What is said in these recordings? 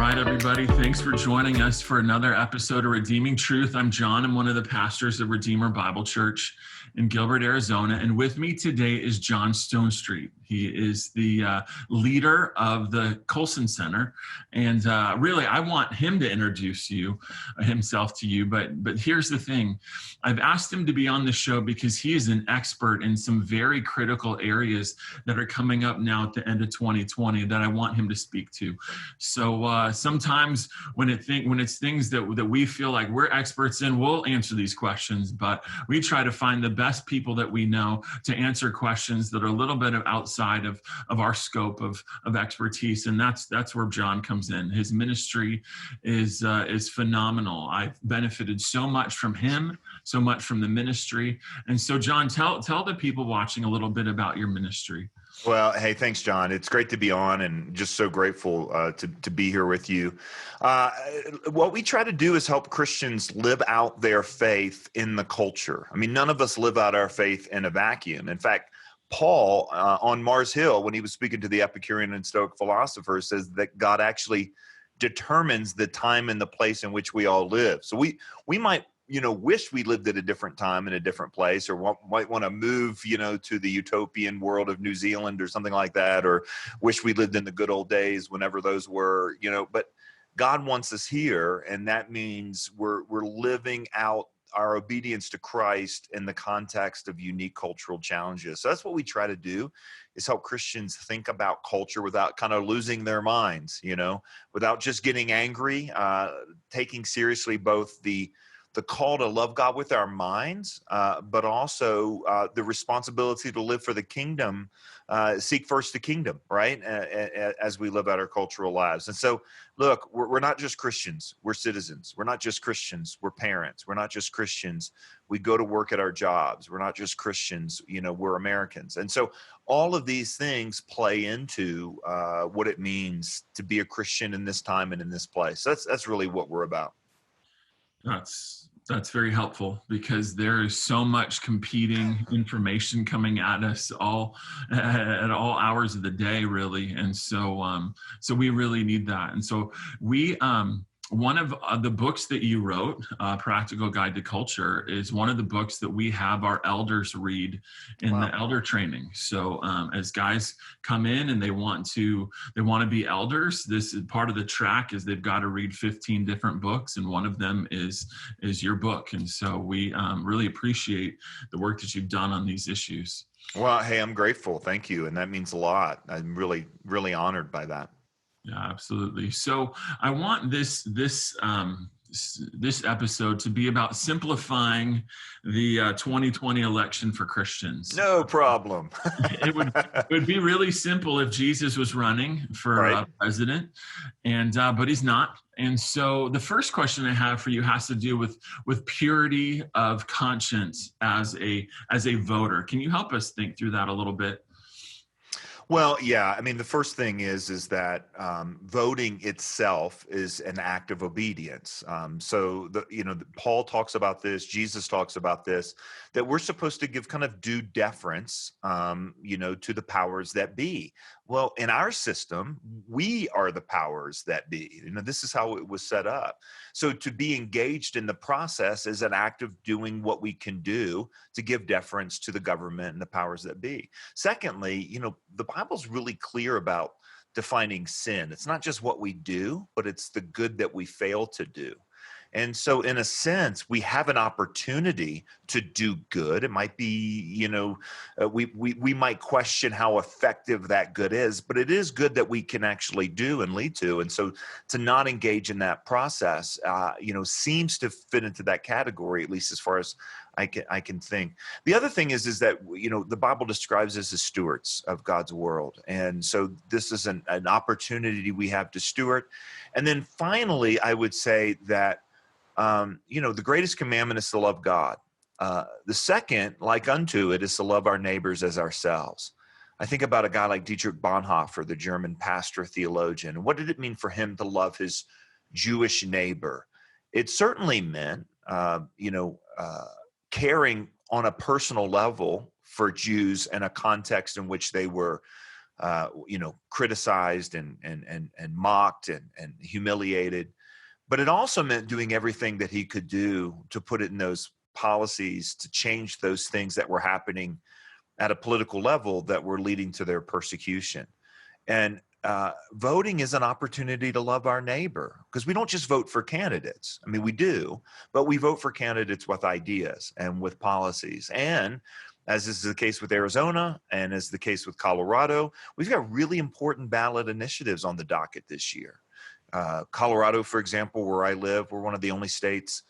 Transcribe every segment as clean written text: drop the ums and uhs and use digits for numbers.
right, everybody. Thanks for joining us for another episode of Redeeming Truth. I'm Jon. I'm one of the pastors of Redeemer Bible Church in Gilbert, Arizona. And with me today is Jon Stonestreet. He is the leader of the Colson Center. And really, I want him to introduce himself to you. But here's the thing. I've asked him to be on the show because he is an expert in some very critical areas that are coming up now at the end of 2020 that I want him to speak to. So sometimes when it's things that we feel like we're experts in, we'll answer these questions, but we try to find the best people that we know to answer questions that are a little bit outside of our scope of expertise. And that's where Jon comes in. His ministry is phenomenal. I've benefited so much from him, so much from the ministry. And so Jon, tell the people watching a little bit about your ministry. Well, hey, thanks, Jon. It's great to be on and just so grateful to be here with you. What we try to do is help Christians live out their faith in the culture. I mean, none of us live out our faith in a vacuum. In fact, Paul on Mars Hill, when he was speaking to the Epicurean and Stoic philosophers, says that God actually determines the time and the place in which we all live. So we might wish we lived at a different time in a different place, or might want to move, to the utopian world of New Zealand or something like that, or wish we lived in the good old days, whenever those were, but God wants us here. And that means we're living out our obedience to Christ in the context of unique cultural challenges. So that's what we try to do, is help Christians think about culture without kind of losing their minds, without just getting angry, taking seriously both the call to love God with our minds, but also the responsibility to live for the kingdom, seek first the kingdom, right, as we live out our cultural lives. And so, look, we're not just Christians, we're citizens. We're not just Christians, we're parents. We're not just Christians, we go to work at our jobs. We're not just Christians, we're Americans. And so all of these things play into what it means to be a Christian in this time and in this place. So that's really what we're about. That's very helpful, because there is so much competing information coming at us at all hours of the day, really. And so we really need that. And so one of the books that you wrote, Practical Guide to Culture, is one of the books that we have our elders read in the elder training. So as guys come in and they want to be elders, this is part of the track, is they've got to read 15 different books, and one of them is your book. And so we really appreciate the work that you've done on these issues. Well, hey, I'm grateful. Thank you. And that means a lot. I'm really, really honored by that. Yeah, absolutely. So I want this episode to be about simplifying the 2020 election for Christians. No problem. It would be really simple if Jesus was running for president, but he's not. And so the first question I have for you has to do with purity of conscience as a voter. Can you help us think through that a little bit? Well, yeah. I mean, the first thing is that voting itself is an act of obedience. So Paul talks about this, Jesus talks about this, that we're supposed to give kind of due deference, to the powers that be. Well, in our system, we are the powers that be. This is how it was set up. So to be engaged in the process is an act of doing what we can do to give deference to the government and the powers that be. Secondly, the Bible's really clear about defining sin. It's not just what we do, but it's the good that we fail to do. And so in a sense, we have an opportunity to do good. It might be, we might question how effective that good is, but it is good that we can actually do and lead to. And so to not engage in that process, seems to fit into that category, at least as far as I can think. The other thing is that, the Bible describes us as stewards of God's world. And so this is an opportunity we have to steward. And then finally, I would say that, the greatest commandment is to love God. The second, like unto it, is to love our neighbors as ourselves. I think about a guy like Dietrich Bonhoeffer, the German pastor theologian. What did it mean for him to love his Jewish neighbor? It certainly meant, caring on a personal level for Jews in a context in which they were criticized and mocked and humiliated. But it also meant doing everything that he could do to put it in those policies to change those things that were happening at a political level that were leading to their persecution. And voting is an opportunity to love our neighbor, because we don't just vote for candidates. I mean, we do, but we vote for candidates with ideas and with policies. And as is the case with Arizona and as the case with Colorado, we've got really important ballot initiatives on the docket this year. Colorado, for example, where I live, we're one of the only states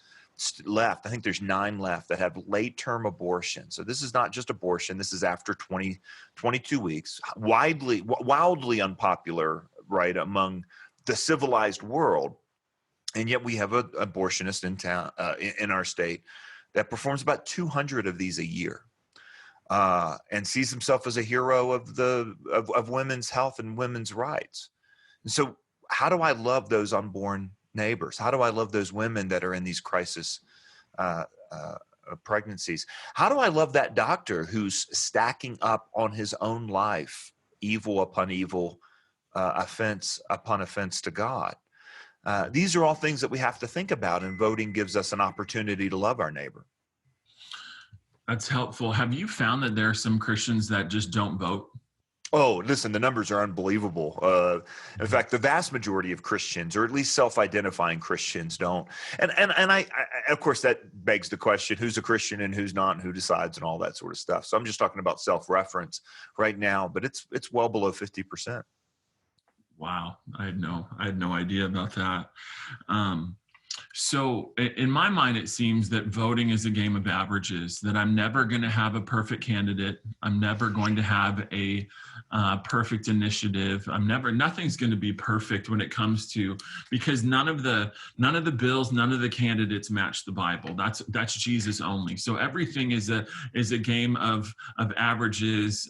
left. I think there's 9 left that have late-term abortion. So this is not just abortion. This is after 22 weeks, wildly unpopular, right, among the civilized world. And yet we have an abortionist in town, in our state, that performs about 200 of these a year, and sees himself as a hero of women's health and women's rights. And so how do I love those unborn neighbors? How do I love those women that are in these crisis pregnancies? How do I love that doctor who's stacking up on his own life, evil upon evil, offense upon offense to God? These are all things that we have to think about, and voting gives us an opportunity to love our neighbor. That's helpful. Have you found that there are some Christians that just don't vote? Oh, listen, the numbers are unbelievable. In fact, the vast majority of Christians, or at least self-identifying Christians, don't. And I of course, that begs the question, who's a Christian and who's not, and who decides, and all that sort of stuff. So I'm just talking about self-reference right now, but it's well below 50%. Wow. I had no idea about that. So in my mind, it seems that voting is a game of averages, that I'm never going to have a perfect candidate. I'm never going to have a perfect initiative. Nothing's going to be perfect when it comes to, because none of the bills, none of the candidates match the Bible. That's Jesus only. So everything is a game of averages,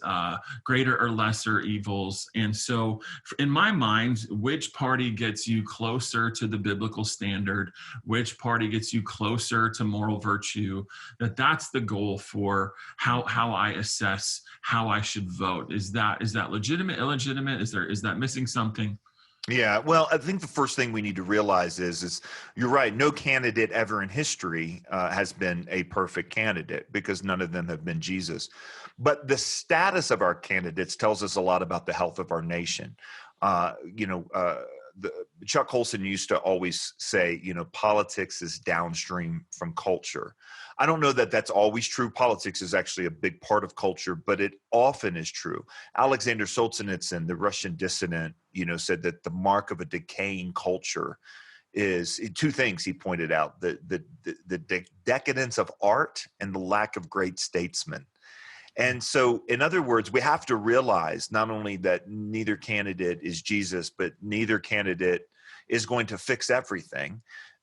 greater or lesser evils. And so in my mind, which party gets you closer to the biblical standard, which party gets you closer to moral virtue, that's the goal for how I assess how I should vote. Is that legitimate, illegitimate? Is that missing something? Yeah, well, I think the first thing we need to realize is you're right. No candidate ever in history has been a perfect candidate, because none of them have been Jesus. But the status of our candidates tells us a lot about the health of our nation. Chuck Colson used to always say, politics is downstream from culture. I don't know that that's always true. Politics is actually a big part of culture, but it often is true. Alexander Solzhenitsyn, the Russian dissident, said that the mark of a decaying culture is 2 things. He pointed out: the decadence of art and the lack of great statesmen. And so, in other words, we have to realize not only that neither candidate is Jesus, but neither candidate is going to fix everything.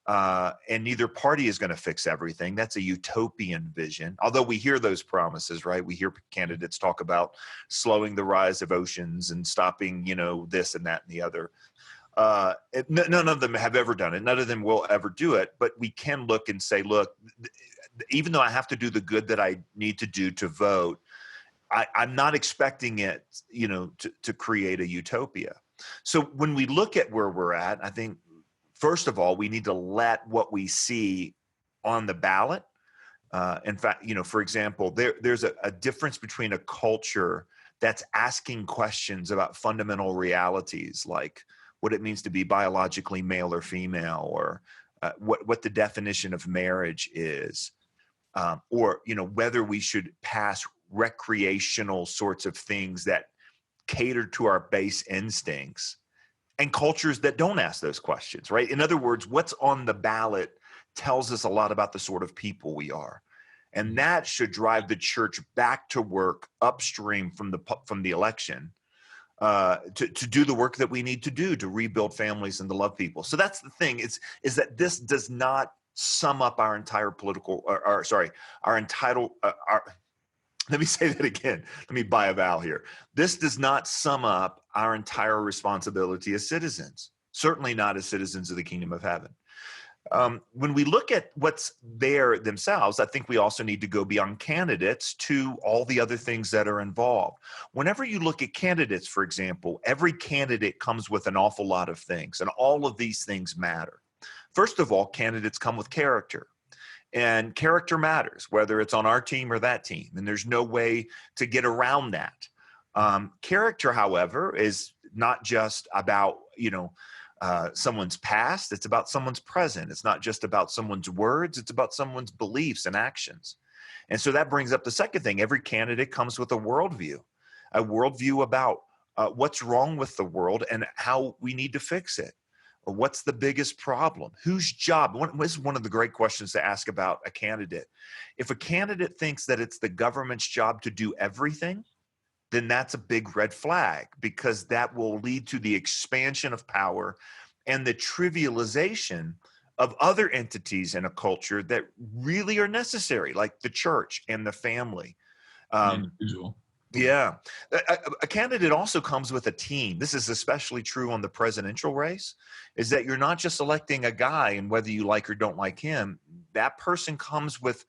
And neither party is going to fix everything. That's a utopian vision. Although we hear those promises, right? We hear candidates talk about slowing the rise of oceans and stopping, this and that and the other. None of them have ever done it. None of them will ever do it. But we can look and say, look, even though I have to do the good that I need to do to vote, I'm not expecting it, to create a utopia. So when we look at where we're at, I think, first of all, we need to let what we see on the ballot. In fact, for example, there's a difference between a culture that's asking questions about fundamental realities, like what it means to be biologically male or female, or what the definition of marriage is, or whether we should pass recreational sorts of things that cater to our base instincts, and cultures that don't ask those questions, right? In other words, what's on the ballot tells us a lot about the sort of people we are. And that should drive the church back to work upstream from the election, to do the work that we need to do to rebuild families and to love people. So that's the thing, is that this does not sum up our entire let me say that again. Let me buy a vowel here. This does not sum up our entire responsibility as citizens, certainly not as citizens of the kingdom of heaven. When we look at what's there themselves, I think we also need to go beyond candidates to all the other things that are involved. Whenever you look at candidates, for example, every candidate comes with an awful lot of things, and all of these things matter. First of all, candidates come with character. And character matters, whether it's on our team or that team. And there's no way to get around that. Character, however, is not just about, someone's past. It's about someone's present. It's not just about someone's words. It's about someone's beliefs and actions. And so that brings up the second thing. Every candidate comes with a worldview about what's wrong with the world and how we need to fix it. What's the biggest problem? Whose job? This is one of the great questions to ask about a candidate. If a candidate thinks that it's the government's job to do everything, then that's a big red flag, because that will lead to the expansion of power and the trivialization of other entities in a culture that really are necessary, like the church and the family. Individual. Yeah. A candidate also comes with a team. This is especially true on the presidential race, is that you're not just electing a guy and whether you like or don't like him. That person comes with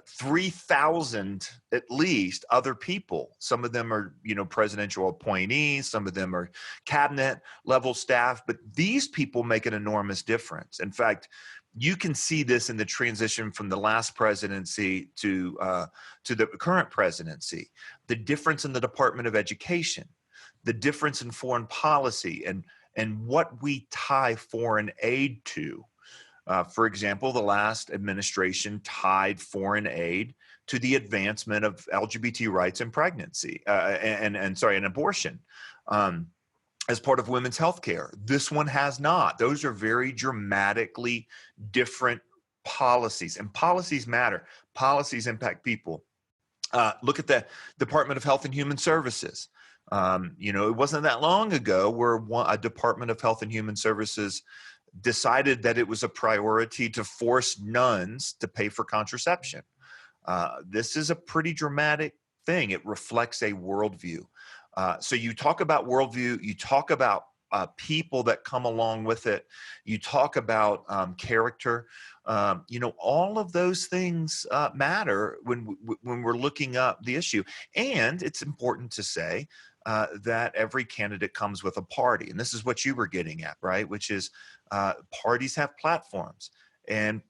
3,000 at least other people. Some of them are, presidential appointees. Some of them are cabinet level staff. But these people make an enormous difference. In fact, you can see this in the transition from the last presidency to the current presidency. The difference in the Department of Education, the difference in foreign policy, and what we tie foreign aid to. For example, the last administration tied foreign aid to the advancement of LGBT rights and pregnancy and abortion. As part of women's health care. This one has not. Those are very dramatically different policies, and policies matter. Policies impact people. Look at the Department of Health and Human Services. It wasn't that long ago where a Department of Health and Human Services decided that it was a priority to force nuns to pay for contraception. This is a pretty dramatic thing. It reflects a worldview. So you talk about worldview, you talk about people that come along with it, you talk about character. All of those things matter when we're looking up the issue. And it's important to say that every candidate comes with a party. And this is what you were getting at, right? Which is parties have platforms. And,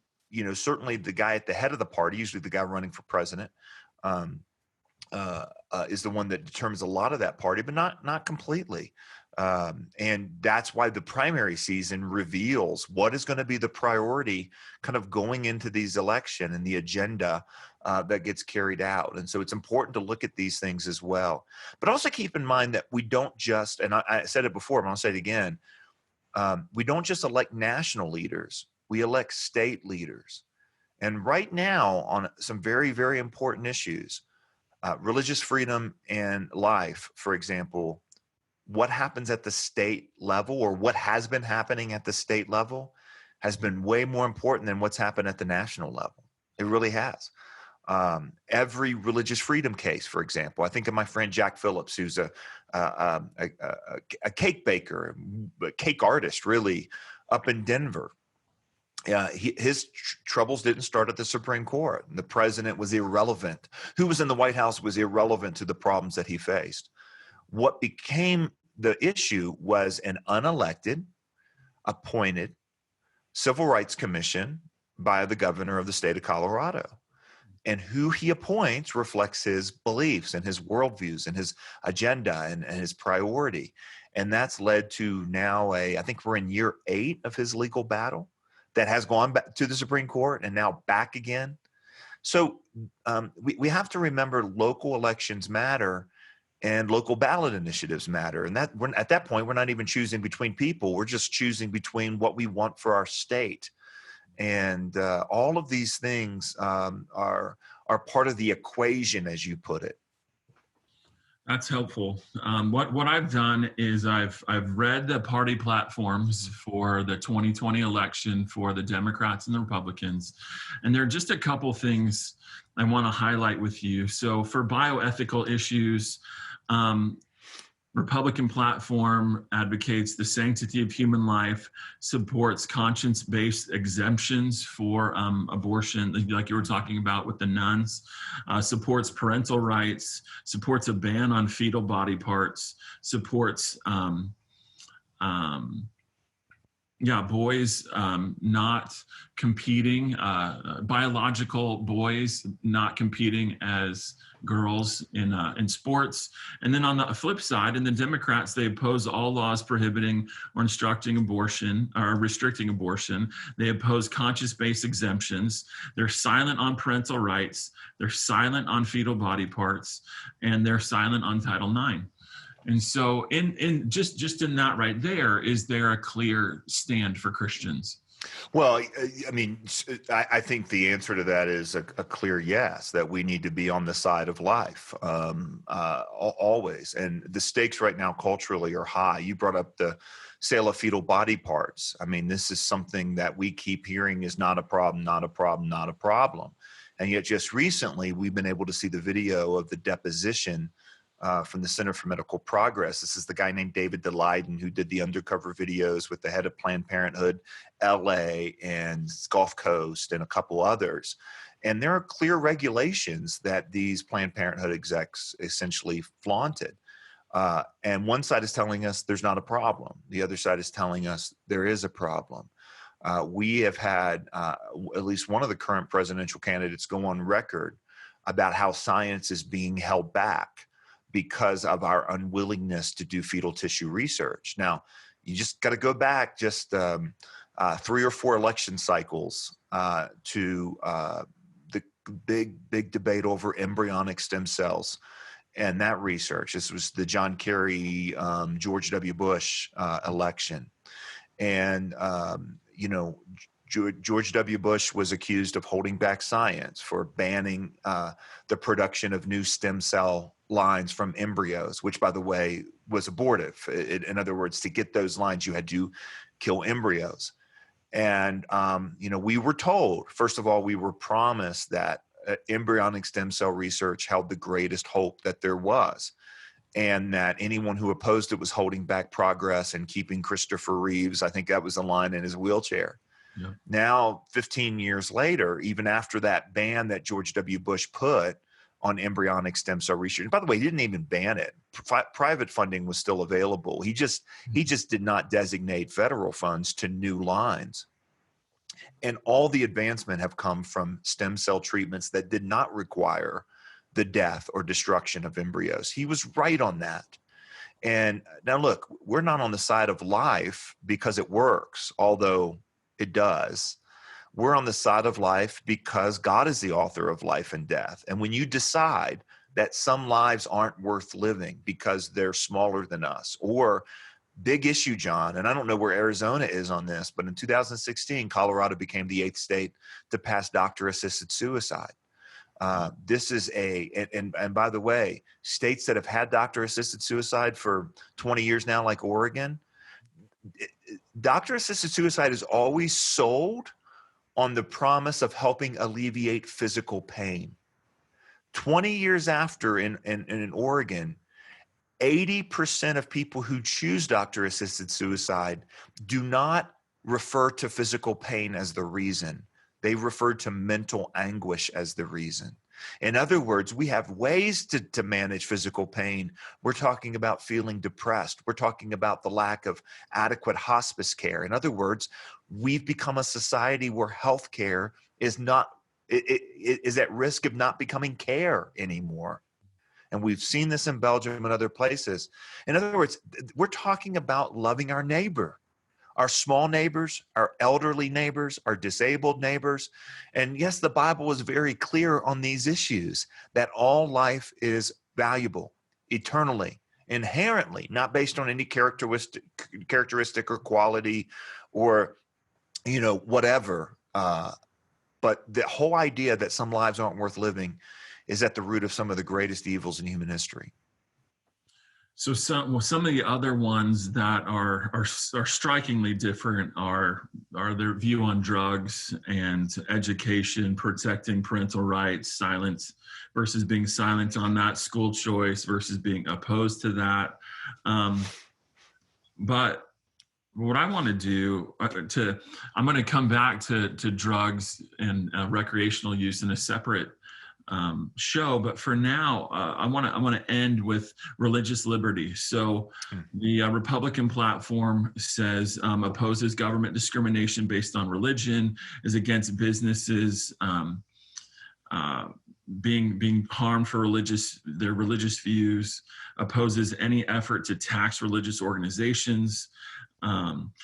certainly the guy at the head of the party, usually the guy running for president, is the one that determines a lot of that party, but not completely. And that's why the primary season reveals what is going to be the priority kind of going into these election and the agenda that gets carried out. And so it's important to look at these things as well. But also keep in mind that we don't just, and I said it before, but I'll say it again, we don't just elect national leaders, we elect state leaders. And right now on some very, very important issues, religious freedom and life, for example, what happens at the state level, or what has been happening at the state level, has been way more important than what's happened at the national level. It really has. Every religious freedom case, for example, I think of my friend Jack Phillips, who's a cake baker, a cake artist, really, up in Denver. His troubles didn't start at the Supreme Court. The president was irrelevant. Who was in the White House was irrelevant to the problems that he faced. What became the issue was an unelected, appointed civil rights commission by the governor of the state of Colorado. And who he appoints reflects his beliefs and his worldviews and his agenda and his priority. And that's led to now I think we're in year 8 of his legal battle that has gone back to the Supreme Court and now back again. So we have to remember local elections matter and local ballot initiatives matter. And that at that point, we're not even choosing between people. We're just choosing between what we want for our state. And all of these things are part of the equation, as you put it. That's helpful. What I've done is I've read the party platforms for the 2020 election for the Democrats and the Republicans, and there are just a couple things I want to highlight with you. So for bioethical issues, Republican platform advocates the sanctity of human life, supports conscience-based exemptions for abortion, like you were talking about with the nuns, supports parental rights, supports a ban on fetal body parts, supports boys not competing, biological boys not competing as girls in sports. And then on the flip side, in the Democrats, they oppose all laws prohibiting or instructing abortion or restricting abortion. They oppose conscience-based exemptions. They're silent on parental rights. They're silent on fetal body parts, and they're silent on Title IX. And so in just in that right there, is there a clear stand for Christians? Well, I mean, I think the answer to that is a clear yes, that we need to be on the side of life always. And the stakes right now culturally are high. You brought up the sale of fetal body parts. I mean, this is something that we keep hearing is not a problem, not a problem, not a problem. And yet just recently, we've been able to see the video of the deposition from the Center for Medical Progress. This is the guy named David DeLeiden who did the undercover videos with the head of Planned Parenthood, LA and Gulf Coast and a couple others. And there are clear regulations that these Planned Parenthood execs essentially flaunted. And one side is telling us there's not a problem. The other side is telling us there is a problem. We have had at least one of the current presidential candidates go on record about how science is being held back because of our unwillingness to do fetal tissue research. Now, you just got to go back just 3 or 4 election cycles to the big debate over embryonic stem cells and that research. This was the John Kerry, George W. Bush election. And, George W. Bush was accused of holding back science for banning the production of new stem cell lines from embryos, which, by the way, was abortive. In other words, to get those lines, you had to kill embryos. And, we were told, first of all, we were promised that embryonic stem cell research held the greatest hope that there was, and that anyone who opposed it was holding back progress and keeping Christopher Reeves, I think that was the line, in his wheelchair. Yeah. Now, 15 years later, even after that ban that George W. Bush put on embryonic stem cell research, and by the way, he didn't even ban it. Private funding was still available. He just did not designate federal funds to new lines. And all the advancement have come from stem cell treatments that did not require the death or destruction of embryos. He was right on that. And now look, we're not on the side of life because it works, although it does. We're on the side of life because God is the author of life and death. And when you decide that some lives aren't worth living because they're smaller than us, or big issue, John, and I don't know where Arizona is on this, but in 2016, Colorado became the 8th state to pass doctor-assisted suicide. This is and by the way, states that have had doctor-assisted suicide for 20 years now, like Oregon, doctor-assisted suicide is always sold on the promise of helping alleviate physical pain. 20 years after, in Oregon, 80% of people who choose doctor-assisted suicide do not refer to physical pain as the reason. They refer to mental anguish as the reason. In other words, we have ways to manage physical pain. We're talking about feeling depressed. We're talking about the lack of adequate hospice care. In other words, we've become a society where healthcare is at risk of not becoming care anymore. And we've seen this in Belgium and other places. In other words, we're talking about loving our neighbor, our small neighbors, our elderly neighbors, our disabled neighbors. And yes, the Bible is very clear on these issues, that all life is valuable, eternally, inherently, not based on any characteristic or quality or, whatever. But the whole idea that some lives aren't worth living is at the root of some of the greatest evils in human history. So some of the other ones that are strikingly different are their view on drugs and education, protecting parental rights, silence versus being silent on that, school choice versus being opposed to that. But what I want to do I'm going to come back to drugs and recreational use in a separate show, but for now, I want to end with religious liberty. So, the Republican platform says opposes government discrimination based on religion, is against businesses being harmed for their religious views, opposes any effort to tax religious organizations,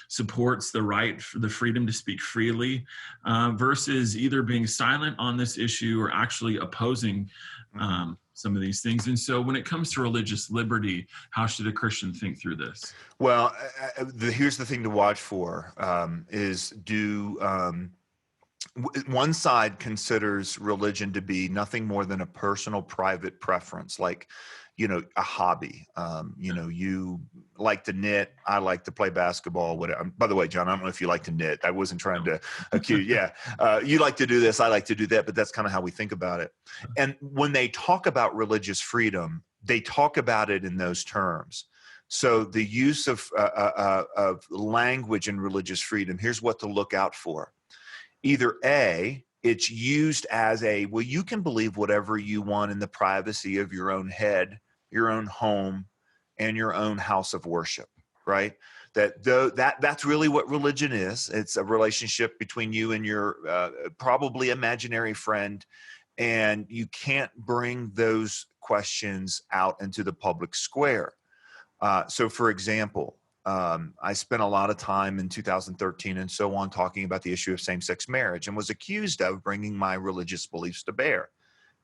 supports the right for the freedom to speak freely, versus either being silent on this issue or actually opposing some of these things. And so when it comes to religious liberty, how should a Christian think through this? Well, here's the thing to watch for, is one side considers religion to be nothing more than a personal, private preference, like, a hobby. You like to knit. I like to play basketball. Whatever. By the way, John, I don't know if you like to knit. I wasn't trying to accuse. Yeah. You like to do this. I like to do that. But that's kind of how we think about it. And when they talk about religious freedom, they talk about it in those terms. So the use of language in religious freedom, here's what to look out for. Either A, it's used as well, you can believe whatever you want in the privacy of your own head, your own home, and your own house of worship, right? That's really what religion is. It's a relationship between you and your probably imaginary friend, and you can't bring those questions out into the public square. So, for example, I spent a lot of time in 2013 and so on talking about the issue of same-sex marriage and was accused of bringing my religious beliefs to bear.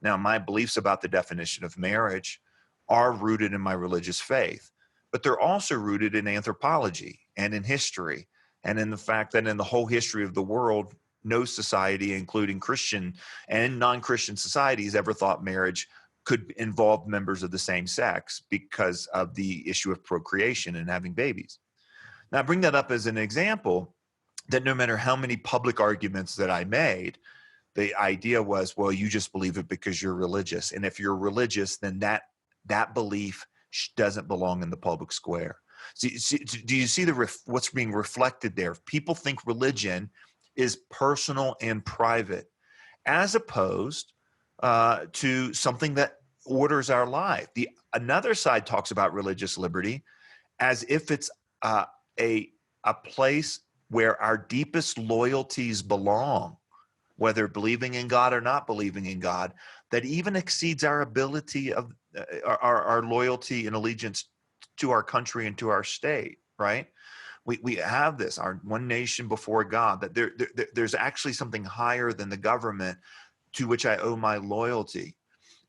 Now, my beliefs about the definition of marriage are rooted in my religious faith, but they're also rooted in anthropology and in history and in the fact that in the whole history of the world, no society, including Christian and non-Christian societies, ever thought marriage could involve members of the same sex because of the issue of procreation and having babies. Now, I bring that up as an example that no matter how many public arguments that I made, the idea was, well, you just believe it because you're religious. And if you're religious, then that belief doesn't belong in the public square. Do you see what's being reflected there? People think religion is personal and private, as opposed to something that orders our life. Another side talks about religious liberty as if it's a place where our deepest loyalties belong, whether believing in God or not believing in God, that even exceeds our ability of our loyalty and allegiance to our country and to our state, right? We have this, our one nation before God, that there's actually something higher than the government to which I owe my loyalty.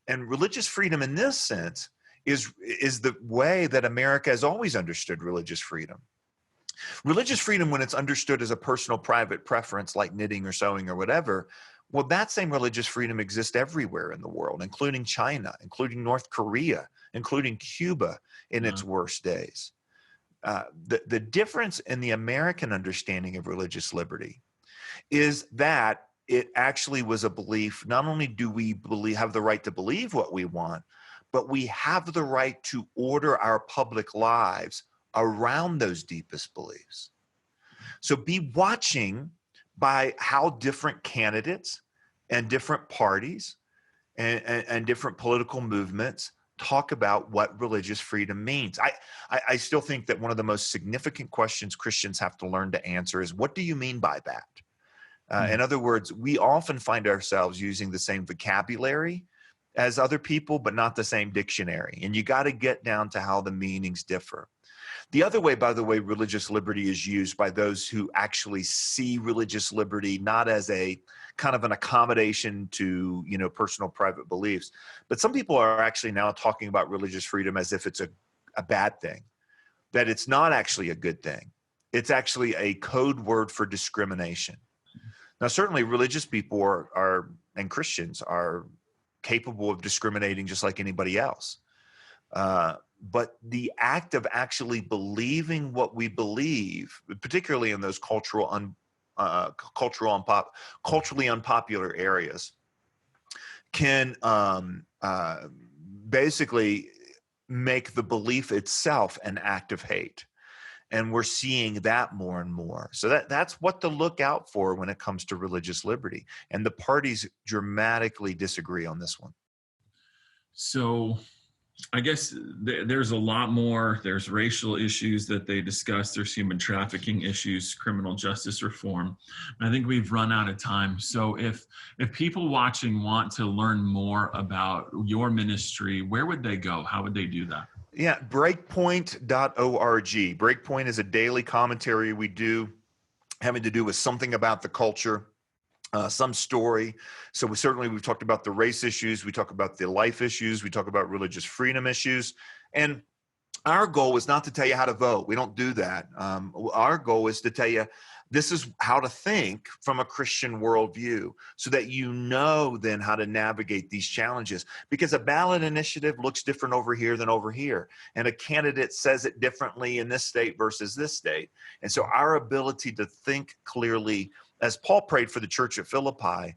And religious freedom in this sense is the way that America has always understood religious freedom. Religious freedom, when it's understood as a personal private preference like knitting or sewing or whatever, well, that same religious freedom exists everywhere in the world, including China, including North Korea, including Cuba in its worst days. The difference in the American understanding of religious liberty is that it actually was a belief, not only do we have the right to believe what we want, but we have the right to order our public lives around those deepest beliefs. So be watching by how different candidates and different parties and different political movements talk about what religious freedom means. I still think that one of the most significant questions Christians have to learn to answer is, what do you mean by that? In other words, we often find ourselves using the same vocabulary as other people, but not the same dictionary. And you got to get down to how the meanings differ. The other way, by the way, religious liberty is used by those who actually see religious liberty not as a kind of an accommodation to, personal private beliefs, but some people are actually now talking about religious freedom as if it's a bad thing, that it's not actually a good thing. It's actually a code word for discrimination. Now, certainly religious people and Christians are capable of discriminating just like anybody else. but the act of actually believing what we believe, particularly in those culturally unpopular areas, can basically make the belief itself an act of hate. And we're seeing that more and more. So that's what to look out for when it comes to religious liberty. And the parties dramatically disagree on this one. So I guess there's a lot more. There's racial issues that they discuss. There's human trafficking issues, criminal justice reform. I think we've run out of time. So if people watching want to learn more about your ministry, where would they go? How would they do that? Yeah, breakpoint.org. Breakpoint is a daily commentary we do having to do with something about the culture, some story. So we've talked about the race issues, we talk about the life issues, we talk about religious freedom issues. And our goal is not to tell you how to vote. We don't do that. Our goal is to tell you this is how to think from a Christian worldview so that you know then how to navigate these challenges. Because a ballot initiative looks different over here than over here. And a candidate says it differently in this state versus this state. And so our ability to think clearly, as Paul prayed for the church at Philippi,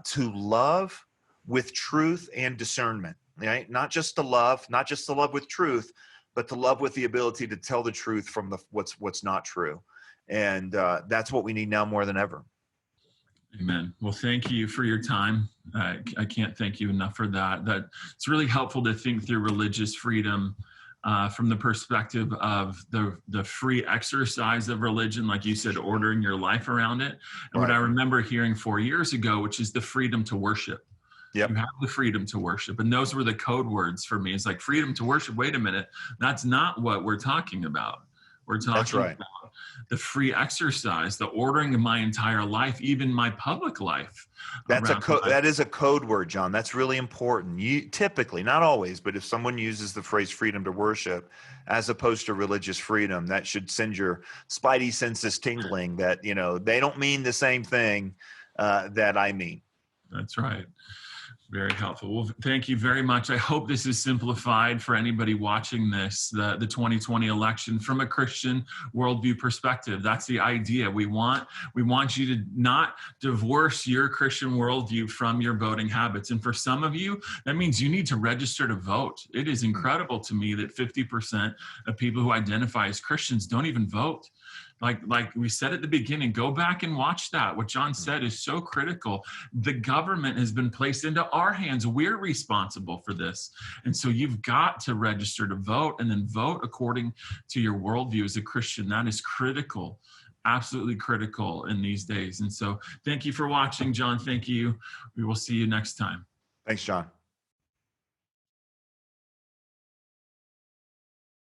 to love with truth and discernment, right? Not just to love with truth, but to love with the ability to tell the truth from what's not true. And that's what we need now more than ever. Amen. Well, thank you for your time. I can't thank you enough for that. That it's really helpful to think through religious freedom from the perspective of the free exercise of religion, like you said, ordering your life around it. And Right. what I remember hearing 4 years ago, which is the freedom to worship. Yep. You have the freedom to worship. And those were the code words for me. It's like freedom to worship. Wait a minute. That's not what we're talking about. We're talking about the free exercise, the ordering of my entire life, even my public life. That is a code word, John. That's really important. You typically, not always, but if someone uses the phrase freedom to worship as opposed to religious freedom, that should send your spidey senses tingling that, they don't mean the same thing that I mean. That's right. Very helpful. Well, thank you very much. I hope this is simplified for anybody watching this, the 2020 election from a Christian worldview perspective. That's the idea. We want you to not divorce your Christian worldview from your voting habits. And for some of you, that means you need to register to vote. It is incredible to me that 50% of people who identify as Christians don't even vote. Like we said at the beginning, go back and watch that. What Jon said is so critical. The government has been placed into our hands. We're responsible for this. And so you've got to register to vote and then vote according to your worldview as a Christian. That is critical, absolutely critical in these days. And so thank you for watching, Jon. Thank you. We will see you next time. Thanks, John.